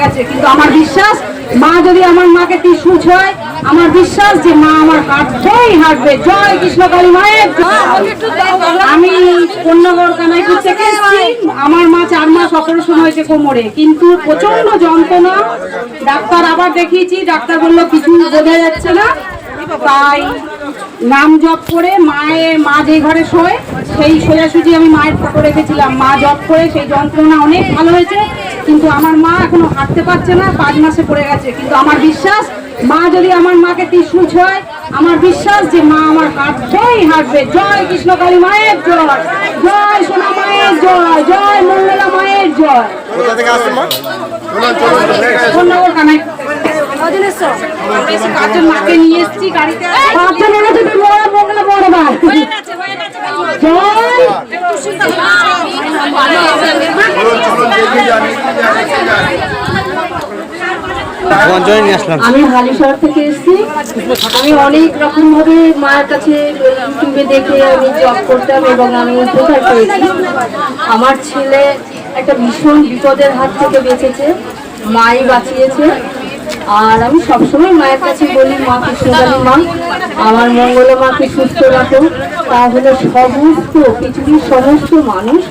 গেছে, কিন্তু আমার বিশ্বাস মা যদি আমার মাকে ত্রিশূল ছয়, আমার বিশ্বাস যে মা আমার হাঁটবেই হাঁটবে। জয় কৃষ্ণ কালী মায়ের। আমি কন্যাগড় কানাইপুর থেকে এসেছি। আমার মা 4 মাস অপারেশন হয়েছে কোমরে, কিন্তু প্রচন্ড যন্ত্রণা। ডাক্তার আবার দেখিয়েছি, ডাক্তার বললো কিছু বোঝা যাচ্ছে না, তাই নাম জপ করে মা যে ঘরে শোয় সেই সোজাসুজি আমি মায়ের ফটো রেখেছিলাম। মা জপ করে সেই যন্ত্রণা অনেক ভালো হয়েছে, কিন্তু আমার মা এখনো হাঁটতে পারছে না, 5 মাসে পড়ে গেছে। কিন্তু আমার বিশ্বাস মা যদি আমার মাকে ত্রিশূল ছয়, আমার বিশ্বাস যে মা আমার হাঁটবেই হাঁটবে। জয় কৃষ্ণ কালী মায়ের জয়, জয় সোনা মায়ের জয়, জয় মঙ্গলা মায়ের জয়। কোথা থেকে আসছেন মা? কন্যাগড় কানাইপুর কাজের মাকে নিয়ে এসেছি গাড়িতে। আমি হালিশহর থেকে এসেছি। আমি অনেক রকম ভাবে মায়ের কাছে ইউটিউবে দেখে আমি জব করতাম এবং আমি উপকার পেয়েছি। আমার ছেলে একটা ভীষণ বিপদের হাত থেকে বেঁচেছে, মাই বাঁচিয়েছে। আর আমি সবসময় মায়ের কাছে বলি, মা কৃষ্ণকালী মা আমার মঙ্গলা মাকে সুস্থ রাখো, তাহলে সমস্ত পৃথিবীর সমস্ত মানুষ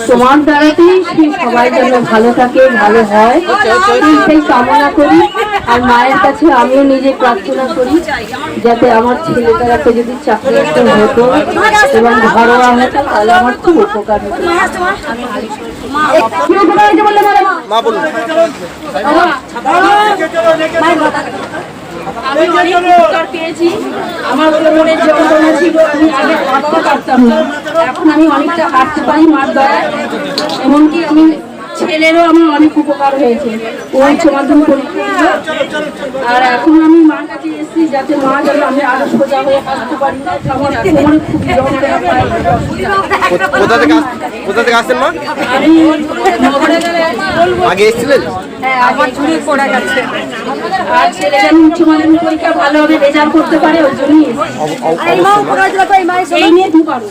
তোমার দ্বারাতেই সবাই যেন ভালো থাকে, ভালো হয়, সেই কামনা করি। আর মায়ের কাছে আমিও নিজে প্রার্থনা করি যাতে আমার ছেলেটাকে যদি চাকরি একটা হতো এবং ঘরোয়া হতো, তাহলে আমার খুব উপকার হতো। আমি অনেক উপকার পেয়েছি। আমার কোমরের যন্ত্রণা ছিল, আমি আগে হাঁটতে পারতাম না, এখন আমি অনেকটা হাঁটতে পারি মার দয়ায়। এমনকি আমি ছেলেরও আমার অনেক উপকার হয়েছে, ওই সমাধান পরীক্ষা। আর এখন আমি মার কাছে এসেছি যাতে মা যেন আমি আরো সোজা হয়ে হাঁটতে পারি। আমার কোমরে খুব যন্ত্রণা পাই। কোথা থেকে আসছেন মা? আমি আগে এসেছিলেন? হ্যাঁ, আমার ঝুড়ি পড়ে গেছে। আর ছেলে যেন উচ্চ মাধ্যমিক পরীক্ষা ভালোভাবে রেজাল্ট করতে পারে, ওই জন্যই এই নিয়ে দু পারো।